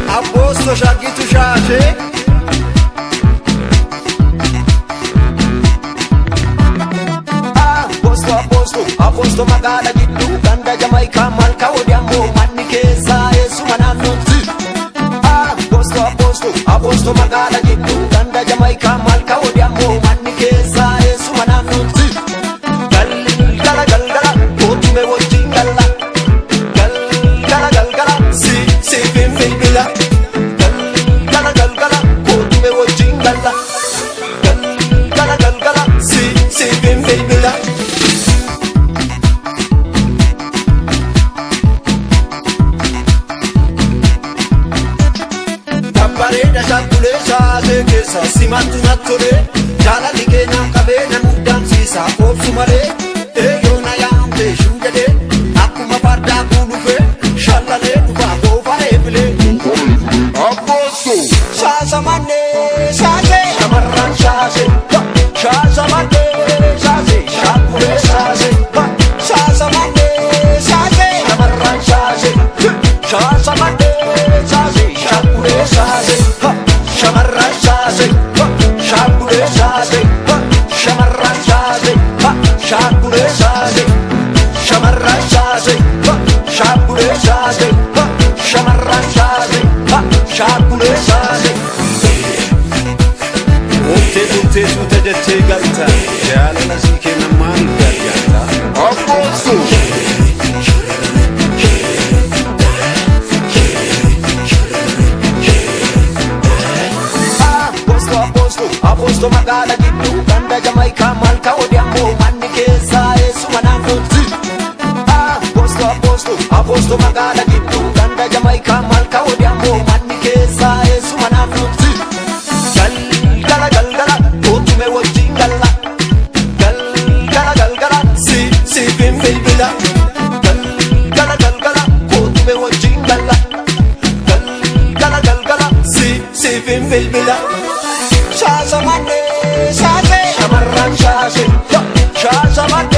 Apposto shagitu shate Apposto magala giddu ganda Jamaica malka odiamo manni keessa esuma naannoti Apposto magala giddu ganda Jamaica malka odiamo manni keessa esuma naannoti Galgala galgala otume wajjin galla Galgala galgala si bilbila Galgala galgala otume wajjin galla Galgala galgala si bilbila Bareda shakule shaase keessa simantu nattole jaalali keenya qabeenya muddaan siisaa koobsu malee eeyoona yaamte shuujade akkuma fardaa kuulufe shallalee dhufaa boofaa eebilee Apposto shaasa mannee shaase shamarran shaase shaasa mannee shaase shakule shaase shaasa mannee shaase shamarran shaase shaasa mannee shaase shakule shaase Shamarran shaase shakule shaase shamarran shaase shakule shaase shamarran shaase shakule shaase shamarran shaase shakule shaase Otte suuta jettee galta jaalala sii kenna maal gargaarta Apposto Apposto magala giddu ganda Jamaica malka odiamo manni keessa esuma naannoti Apposto magala giddu ganda Jamaica malka odiamo manni keessa esuma naannoti Galgala galgala otume wajjin galla Galgala galgala si bilbila Galgala galgala otume wajjin galla Galgala galgala si bilbila Shaasa mannee shaase shamarran shaase shaasa mannee